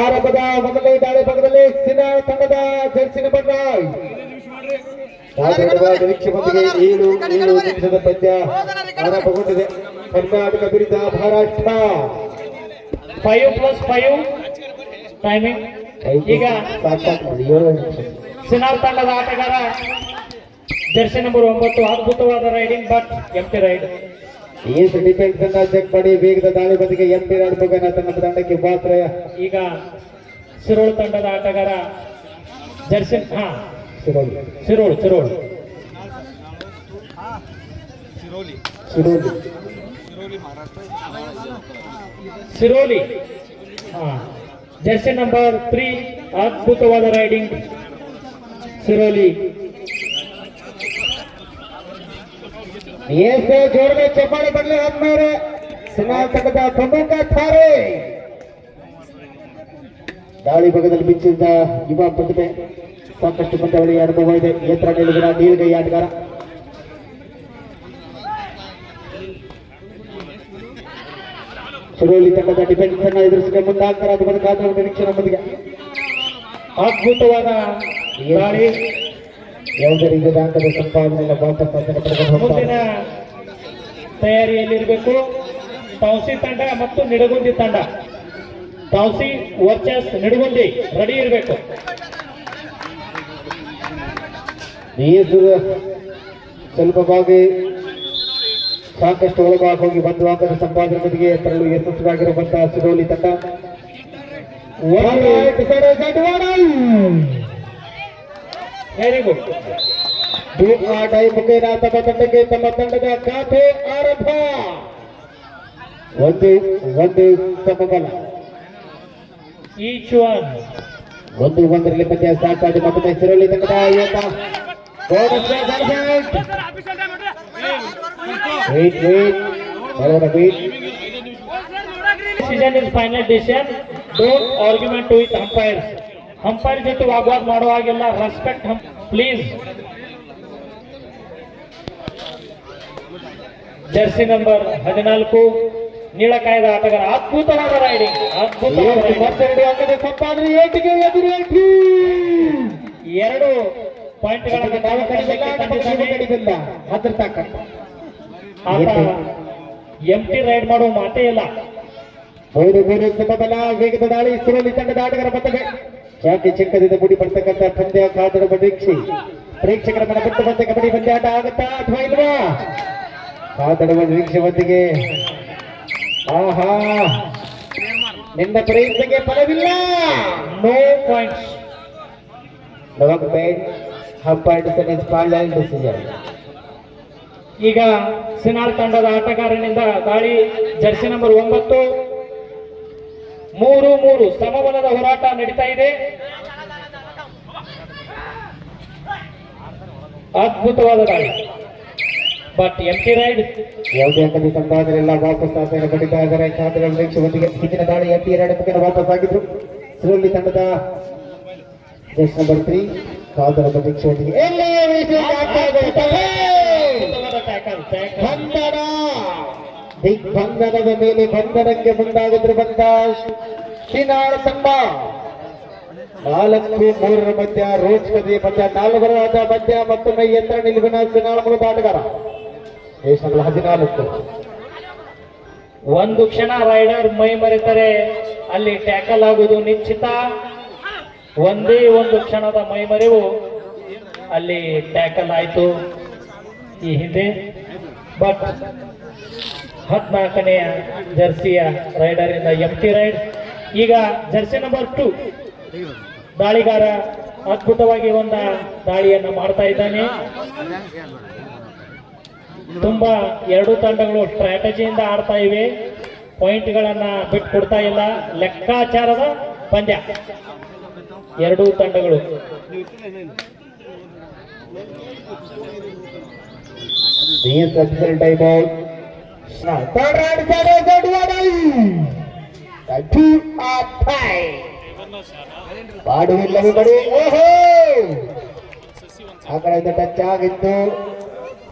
ಆರಂಭದ ಮೊದಲನೇ ದಾಳಿ ಭಾಗದಲ್ಲಿ ಸಿನಾ ತಂಡದ ಜರ್ಸಿ ನಂಬರ್ 9 ನಿರೀಕ್ಷೆಯೊಂದಿಗೆ 7 ನಿಮಿಷದ ಪಂದ್ಯ ಆರಂಭಗೊಂಡಿದೆ. ಕರ್ನಾಟಕ ವಿರುದ್ಧ ಮಹಾರಾಷ್ಟ್ರ 5+5 ಟೈಮಿಂಗ್. ಈಗ ಸಿನಾ ತಂಡದ ಆಟಗಾರ ಜರ್ಸಿ ನಂಬರ್ 9 ಅದ್ಭುತವಾದ ರೈಡಿಂಗ್ ಬಟ್ ಎಂಟಿ ರೈಡ್. ಈಸ್ ಡಿಫೆನ್ಸ್ ಅನ್ನ ಚೆಕ್ ಮಾಡಿ ವೇಗದ ದಾಳಿ ಬದಿಗೆ ಎಂಟಿ ರೈಡ್ ಮುಖೇನ ತನ್ನ ತಂಡಕ್ಕೆ ಪಾತ್ರಯ. ಈಗ ಸಿರೋಳ್ ತಂಡದ ಆಟಗಾರ ಜರ್ಸಿ ಸಿರೋಲಿ ಜರ್ಸಿ ನಂಬರ್ 3 ಅದ್ಭುತವಾದ ರೈಡಿಂಗ್ ಸಿರೋಲಿ. जोर में चपाड़ी बदले हाथ मेरे सिना ತಂಡದ ಪ್ರಮುಖ ತಾರೆ ದಾಳಿ ಭಾಗದಲ್ಲಿ ಮಿಂಚಿದ ಯುವ ಪ್ರತಿಭೆ ಸಾಕಷ್ಟು ಪಂದ್ಯಾವಳಿ ಅನುಭವ ಇದೆ. ಯಂತ್ರ ನಿಲುವಿನ ನೀಲಗೈ ಆಟಗಾರ ಸುರೋಲಿ ತಂಡದ ಡಿಫೆನ್ಸ್ ಅನ್ನ ಎದುರಿಸಿದ ಮುಂದಾಗ್ತಾರೆ. ಅದು ಬಂದ ಕಾತರ ನಿರೀಕ್ಷೆ ನಮ್ಮದಿಗೆ ಅದ್ಭುತವಾದ ದಾಳಿ. ಯಾವುದೇ ರೀತಿಯ ಅಂಕದ ಸಂಪಾದನೆಯನ್ನು ವಾಪಸ್ ಮುಂದಿನ ತಯಾರಿಯಲ್ಲಿರಬೇಕು ತೌಸಿ ತಂಡ ಮತ್ತು ನಿಡಗುಂದಿ ತಂಡ. ತೌಸಿ ವರ್ಚಸ್ ನಿಡಗುಂದಿ ರೆಡಿ ಇರಬೇಕು. ಸ್ವಲ್ಪವಾಗಿ ಸಾಕಷ್ಟು ಒಳಗಾಗಿ ಹೋಗಿ ಒಂದು ಅಂಕದ ಸಂಪಾದನೆ ಬದಿಗೆ ತರಲು ಯಶಸ್ವಿಯಾಗಿರುವಂತಹ ಸುರೋಲಿ ತಂಡ. Very good. ಮುಖೇನ ತಮ್ಮ ತಂಡಕ್ಕೆ ತಮ್ಮ ತಂಡದ ಖಾತೆ ಆರಂಭ. ಒಂದು ಸಮಬಲ ಈಚ್ ಒನ್ 1-1ರಲ್ಲಿ ಪಂದ್ಯ ಸಾಕಾಗಿ ಮತ್ತೊಮ್ಮೆ ಸಿರೋಲಿ ತಂಡದ decision is final decision. Don't argument with umpires. Umpire ಜೊತೆ ವಾಗ್ವಾದ ಮಾಡುವಾಗಿಲ್ಲ. Respect please. ಜರ್ಸಿ ನಂಬರ್ 14 ನೀಳಕಾಯದ ಆಟಗಾರ ಅದ್ಭುತವಾದ ರೈಡಿಂಗ್. ಮತ್ತೆರಡು ಅಂಕದ ಸಂಪಾದನೆ. ಏಟಿಗೆ ಎದುರು 2 ಪಾಯಿಂಟ್ಗಳನ್ನು ಆತ ಎಂಟಿ ರೈಡ್ ಮಾಡುವ ಮಾತೇ ಇಲ್ಲ. 3 ಸಮಬಲ ವೇಗದ ದಾಳಿ ಸುರೋಲಿ ತಂಡದ ಆಟಗಾರ ಮತ್ತೊಮ್ಮೆ ಚಾಟಿ ಚಿಕ್ಕದಿಂದ ಮುಡಿ ಬರ್ತಕ್ಕಂಥ ಪಂದ್ಯ ಕಾದರ ಪ್ರೇಕ್ಷಕರ ಮನ ಬಿಟ್ಟು ಬಂದ ಕಬಡ್ಡಿ ಪಂದ್ಯಾಟ ಆಗುತ್ತಾ ಅಥವಾ ಇಲ್ವಾ? ಕಾದಡುವ ನಿರೀಕ್ಷೆ ಹೊತ್ತಿಗೆ ಆಹಾ ನಿನ್ನ ಪ್ರಯತ್ನಕ್ಕೆ ಫಲವಿಲ್ಲ. No points. ಈಗ ಸಿನಾಳ್ ತಂಡದ ಆಟಗಾರನಿಂದ ದಾಳಿ ಜರ್ಸಿ ನಂಬರ್ 9 3 ಸಮಬಲದ ಹೋರಾಟ ನಡೀತಾ ಇದೆ. ಅದ್ಭುತವಾದ ದಾಳಿ ಬಟ್ ಎಂಟಿ ರೈಡ್. ಯಾವುದೇ ಅಂಕದ ಸಂಪಾದನೆ ಇಲ್ಲ. ವಾಪಸ್ ಆಸೆಯನ್ನು ಪಡಿತಾ ಇದ್ದಾರೆ. ಖಾತೆಗಳ ನಿರೀಕ್ಷೆ ಹೊತ್ತಿಗೆ ಹಿಂದಿನ ದಾಳಿ ಎಂಟಿ ರೈಡ್ ಮುಖೇನ ವಾಪಸ್ ಆಗಿದ್ರು ಸುರೋಲಿ ತಂಡದ ಜರ್ಸಿ ನಂಬರ್ 3 ಕಾದರ ನಿರೀಕ್ಷೆ ಹೊತ್ತಿಗೆ ದಿಗ್ಬಂಧನದ ಮೇಲೆ ಬಂಧನಕ್ಕೆ ಮುಂದಾಗಿರುವಂತ ಸಿನಾಳ್ ತಂಡ 4-3 ಮಧ್ಯ ರೋಚಕತೆ ಮಧ್ಯ 4 ಮಧ್ಯ ಮತ್ತೊಮ್ಮೆ ಯಂತ್ರ ನಿಲುವಿನ ಸಿನಾಳ್ ಮೂಲದ ಆಟಗಾರ 14. ಒಂದು ಕ್ಷಣ ರೈಡರ್ ಮೈ ಮರೆತರೆ ಅಲ್ಲಿ ಟ್ಯಾಕಲ್ ಆಗುವುದು ನಿಶ್ಚಿತ. ಒಂದೇ ಒಂದು ಕ್ಷಣದ ಮೈ ಮರೆವು ಅಲ್ಲಿ ಟ್ಯಾಕಲ್ ಆಯಿತು ಈ ಹಿಂದೆ. ಬಟ್ 14ನೆಯ ಜರ್ಸಿಯ ರೈಡರ್ ಇಂದ ಎಂಟಿ ರೈಡ್. ಈಗ ಜರ್ಸಿ ನಂಬರ್ 2 ದಾಳಿಗಾರ ಅದ್ಭುತವಾಗಿ ಒಂದು ದಾಳಿಯನ್ನು ಮಾಡ್ತಾ ಇದ್ದಾನೆ. ತುಂಬಾ 2 ತಂಡಗಳು ಸ್ಟ್ರಾಟಜಿಯಿಂದ ಆಡ್ತಾ ಇವೆ. ಪಾಯಿಂಟ್ಗಳನ್ನ ಬಿಟ್ಕೊಡ್ತಾ ಇಲ್ಲ. ಲೆಕ್ಕಾಚಾರದ ಪಂದ್ಯ 2 ತಂಡಗಳು. ಆ ಕಡೆಯಿಂದ ಟಚ್ ಆಗಿತ್ತು.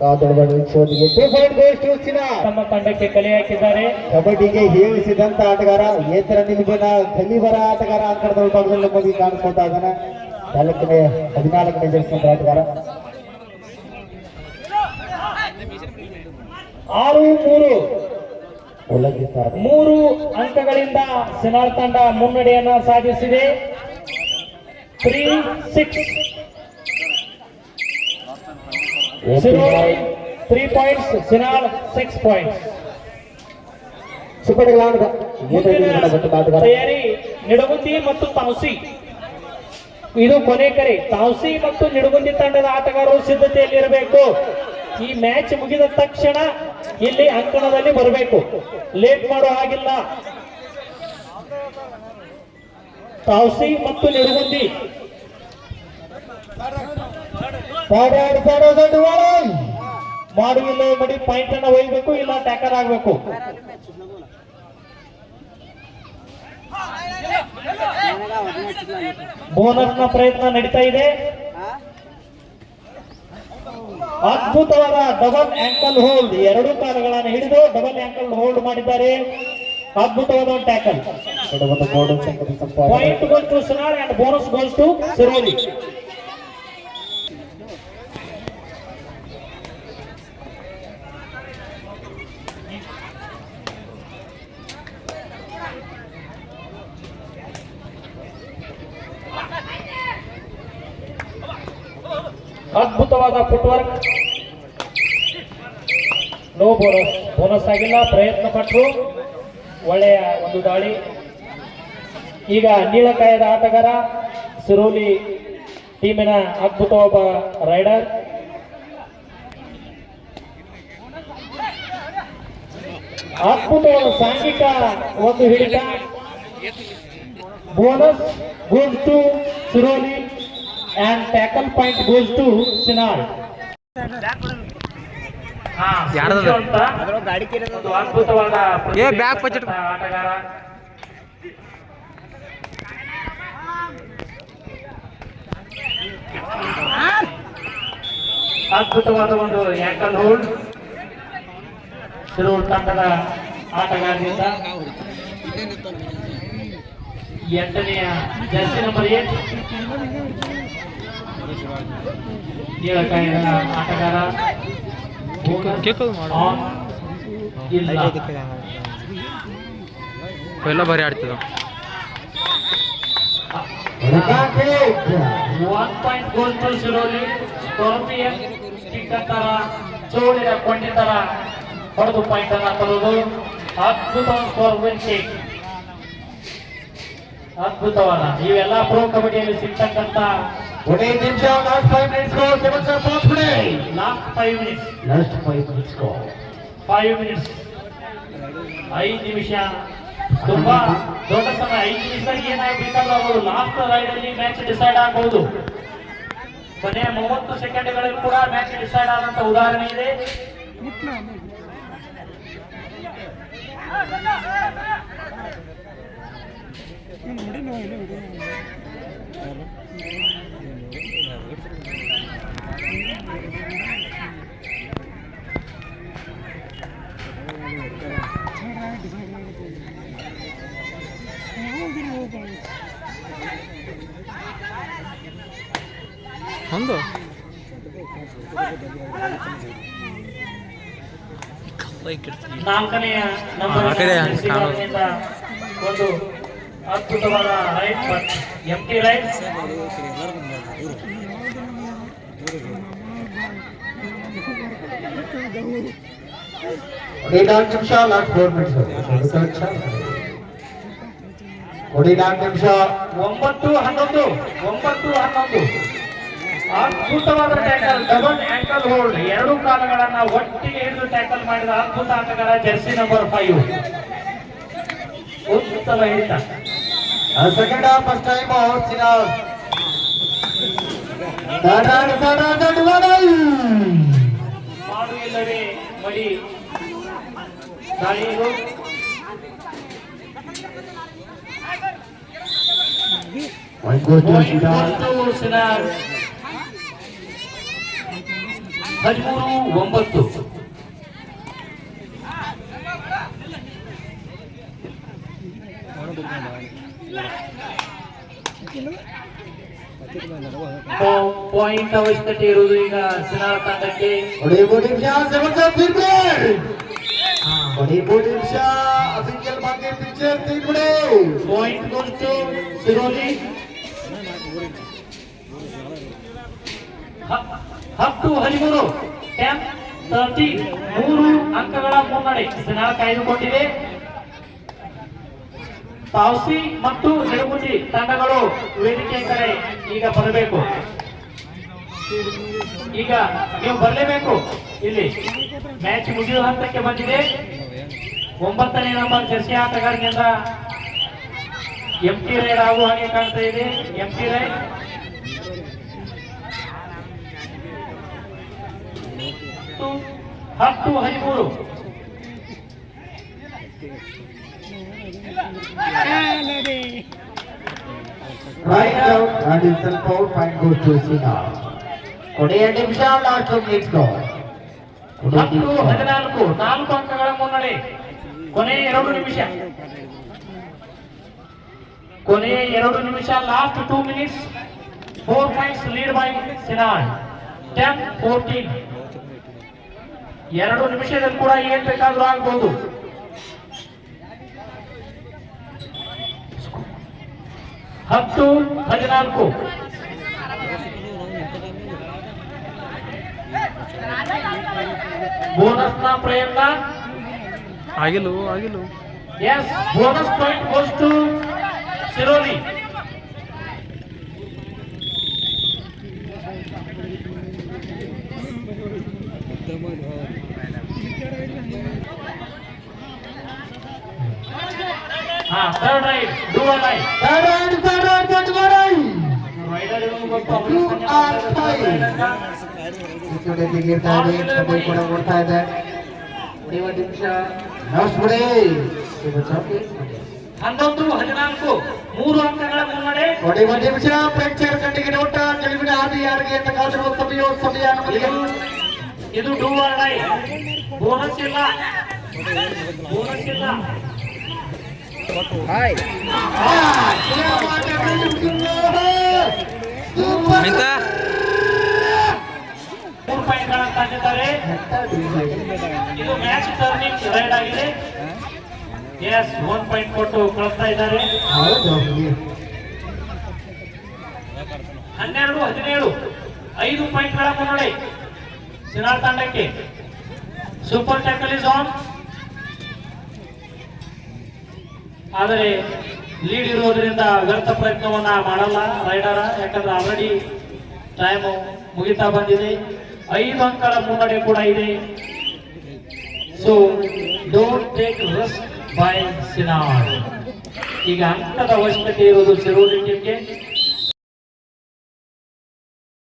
ಕಾದಳದ ವೀಕ್ಷೋದಿಗೆ 2 ಪಾಯಿಂಟ್ ಗೋಸ್ ಟು ಸಿನಾಳ್. ತಮ್ಮ ತಂಡಕ್ಕೆ ಕಲೆ ಹಾಕಿದ್ದಾರೆ. ಕಬಡ್ಡಿಗೆ ಹೇಳಿಸಿದಂತ ಆಟಗಾರ ಏತರ ನಿಲುವಿನ ಕಲಿಬರ ಆಟಗಾರ ಅಂಕಣದ ವಿಭಾಗದಲ್ಲಿ ನಮಗೆ ಕಾಣಿಸ್ಕೊಳ್ತಾ ಇದ್ದಾನೆ. 14ನೇ ಜರ್ಸಿ ಆಟಗಾರ. 6-3 ಉಲ್ಲಂಘಿಸ್ತಾರೆ. 3 ಅಂಕಗಳಿಂದ ಸಿನಾಳ್ ತಂಡ ಮುನ್ನಡೆಯನ್ನ ಸಾಧಿಸಿದೆ. 3-6 3 ಪಾಯಿಂಟ್ಸ್, ಸಿನಾಳ್ 6 ಪಾಯಿಂಟ್ಸ್. ತಯಾರಿ ನಿಡಗುಂದಿ ಮತ್ತು ತಾವ್ಸಿ. ಇದು ಕೊನೆ ಕರೆ. ತಾವ್ಸಿ ಮತ್ತು ನಿಡಗುಂದಿ ತಂಡದ ಆಟಗಾರರು ಸಿದ್ಧತೆಯಲ್ಲಿರಬೇಕು. ಈ ಮ್ಯಾಚ್ ಮುಗಿದ ತಕ್ಷಣ ಇಲ್ಲಿ ಅಂಕಣದಲ್ಲಿ ಬರಬೇಕು, ಲೇಟ್ ಮಾಡೋ ಹಾಗಿಲ್ಲ. ತಾವ್ಸಿ ಮತ್ತು ನಿಡಗುಂದಿ ಮಾಡುವಿಲ್ಲ ಮಡಿ ಪಾಯಿಂಟ್ ಅನ್ನ ಒಯ್ಯಬೇಕು, ಇಲ್ಲ ಟ್ಯಾಕಲ್ ಆಗಬೇಕು. ಬೋನಸ್ ನ ಪ್ರಯತ್ನ ನಡೀತಾ ಇದೆ. ಅದ್ಭುತವಾದ ಡಬಲ್ ಆಂಕಲ್ ಹೋಲ್ಡ್, 2 ಕಾಲುಗಳನ್ನು ಹಿಡಿದು ಡಬಲ್ ಆಂಕಲ್ ಹೋಲ್ಡ್ ಮಾಡಿದ್ದಾರೆ. ಅದ್ಭುತವಾದ tackle. Point goes to Sinal and bonus goes to Siroli. ಅದ್ಭುತವಾದ ಫುಟ್ವರ್ಕ್. ನೋ ಬೋನಸ್, ಬೋನಸ್ ಆಗಿಲ್ಲ. ಪ್ರಯತ್ನ ಪಟ್ಟರು, ಒಳ್ಳೆಯ ಒಂದು ದಾಳಿ. ಈಗ ನೀಳಕಾಯದ ಆಟಗಾರ, ಸಿರೋಲಿ ಟೀಮಿನ ಅದ್ಭುತ ಒಬ್ಬ ರೈಡರ್. ಅದ್ಭುತವಾದ ಸಾಂಘಿಕ ಒಂದು ಹಿಡಿತ. Bonus goes to Siroli and tackle point goes to Sinal. ಒಂದು ಅದ್ಭುತವಾದ ಆಟಗಾರ. ಅದ್ಭುತವಾದ ಒಂದು ಆಂಕಲ್ ಹೋಲ್ಡ್ ಸಿರೋಲ್ ತಂಡದ ಆಟಗಾರರಿಂದ. 8ನೇ ಜರ್ಸಿ ನಂಬರ್ 8 ನೀಳಕಾಯದ ಆಟಗಾರ. पहिला भारी आडतो. 1 ಪಾಯಿಂಟ್ ಗೋಲ್ ಟು ಸಿರೋಲಿ. ಟೋರ್ಪಿಯನ್ ಟಿಕ್ಕತ್ತರ ಚೋಳಿನ ಕೊಂಡಿತರ ಹೊಡೆದು ಪಾಯಿಂಟ್ ಅನ್ನ ತರುವುದು. ಅದ್ಭುತವಾದ ಸ್ಕೋರ್ ವಿನ್ ಕಿಕ್. ಅದ್ಭುತವಾದ ಇವೆಲ್ಲ ಪ್ರೋ ಕಬಡ್ಡಿಯಲ್ಲಿ ಸಿಗ್ತಕ್ಕಂತ 5 ನಿಮಿಷ. Last 5 minutes go. Last 5 minutes. 5 minutes, 5 ನಿಮಿಷ ತುಂಬಾ ದೊಡ್ಡ ಸಮಯ. 5 ನಿಮಿಷದಾಗ ಏನಾಗಬೇಕಾದ್ರೂ ಲಾಸ್ಟ್ ರೈಡ್ ಅಲ್ಲಿ ಮ್ಯಾಚ್ ಡಿಸೈಡ್ ಆಗಬಹುದು. ಕೊನೆಯ 30 ಸೆಕೆಂಡ್ಗಳಲ್ಲಿ ಕೂಡ ಮ್ಯಾಚ್ ಡಿಸೈಡ್ ಆದಂತ ಉದಾಹರಣೆ ಇದೆ. ಒಂದು 4ನೇ ನಂಬರ್ ಒಂದು ಅದ್ಭುತವಾದ ರೈಟ್, ಎಂಟಿ ರೈಟ್. ನಿಮಿಷ. Last 4 minutes. 14 ನಿಮಿಷ. 9-11 ಅದ್ಭುತವಾದ ಟ್ಯಾಕಲ್, ಡಬಲ್ ಆಂಕಲ್ ಹೋಲ್ಡ್. 2 ಕಾಲುಗಳನ್ನ ಒಟ್ಟಿಗೆ ಹಿಡಿದು ಟ್ಯಾಕಲ್ ಮಾಡಿದ ಅದ್ಭುತ ಆಟಗಾರ ಜರ್ಸಿ ನಂಬರ್ 5. ಉತ್ತಮ ಹಿಡಿತ. Second half first time Sinal. ಮಾಡು ಇಲ್ಲವೇ ಮಡಿ ದಾಳಿಗಳು. ಸಿನಾಳ್ 13-9. ಪಾಯಿಂಟ್ ಅವಶ್ಯಕತೆ ಇರುವುದು ಈಗ ಸಿನಾಳ ತಂಡಕ್ಕೆ. ಪಾಯಿಂಟ್ ಗೋಲ್ಟು ಸಿರೋಲಿ 10-13. 10-13 3 ಅಂಕಗಳ ಮುನ್ನಡೆ ಸಿನಾಳ ಕಾಯ್ದುಕೊಂಡಿದೆ. ತಾವಸಿ ಮತ್ತು ನಿಡಗುಂದಿ ತಂಡಗಳು ವೇದಿಕೆ ಕಡೆ ಈಗ ಬರಬೇಕು. ಈಗ ನೀವು ಬರಲೇಬೇಕು. ಇಲ್ಲಿ ಮ್ಯಾಚ್ ಮುಗಿಯುವ ಹಂತಕ್ಕೆ ಬಂದಿದೆ. 9ನೇ ನಂಬರ್ ಜರ್ಸಿ ಆಟಗಾರನಿಂದ ಎಂಟಿ ರೈಡ್ ಆಗುವ ಹಾಗೆ ಕಾಣ್ತಾ ಇದೆ. ಎಂಟಿ ರೈಡ್ ಹತ್ತು 13. ಕೊನೆಯ ನಿಮಿಷ ಲಾಸ್ಟ್ ಮಿನಿಟ್ಸ್ 10-14 4 ಅಂಕಗಳ ಮುನ್ನಡೆ. ಕೊನೆಯ 2 ನಿಮಿಷ. Last 2 minutes 4 points lead by Sinal. 10-14. 2 ನಿಮಿಷದಲ್ಲಿ ಕೂಡ ಏನ್ ಬೇಕಾದ್ರೂ ಆಗ್ಬಹುದು. 10-14. ಬೋನಸ್ ನ ಪ್ರಯತ್ನ ಆಗಿಲ್ಲ. Yes, bonus point goes to Siroli. Third raid do a line. Raider ಓಡ್ತಾ ಇದೆ. 11-14 3 ಅಂಕಗಳ ಮುನ್ನಡೆ. ಪ್ರೇಕ್ಷಕರ ಕಣ್ಣಿಗೆ ನೋಟ ಗೆಲುವಿನ ಹಾದಿ ಯಾರಿಗೆ ಅಂತ ಕಾದಿರುವ ಸಮಯ ಇದು ಡೂ ಆರ್ ಡೈ. ಬೋನಸ್ ಇಲ್ಲ. ಆಯ್ತಾ 3 ಪಾಯಿಂಟ್ಗಳನ್ನು ತಂದಿದ್ದಾರೆ. ಇದು ಮ್ಯಾಚ್ ಟರ್ನಿಂಗ್ ರೈಡ್ ಆಗಿದೆ. ಎಸ್, 1 ಪಾಯಿಂಟ್ ಕೊಟ್ಟು ಕಳಿಸ್ತಾ ಇದ್ದಾರೆ. 12-17 5 ಪಾಯಿಂಟ್ಗಳ ಮುನ್ನಡೆ ಸಿನಾಳ್ ತಂಡಕ್ಕೆ. Super tackle is on. ಆದರೆ ಲೀಡ್ ಇರುವುದರಿಂದ ವ್ಯರ್ಥ ಪ್ರಯತ್ನವನ್ನ ಮಾಡಲ್ಲ ರೈಡರ್. ಯಾಕಂದ್ರೆ ಆಲ್ರೆಡಿ ಟೈಮ್ ಮುಗಿತಾ ಬಂದಿದೆ. 5 ಅಂಕಗಳ ಮುನ್ನಡೆ ಕೂಡ ಇದೆ. So don't take risk by ಸಿನಾಳ್. ಈಗ ಅಂಕದ ಅವಶ್ಯಕತೆ ಇರುವುದು ಸಿರೋಲಿ ಟೀಮ್ಗೆ.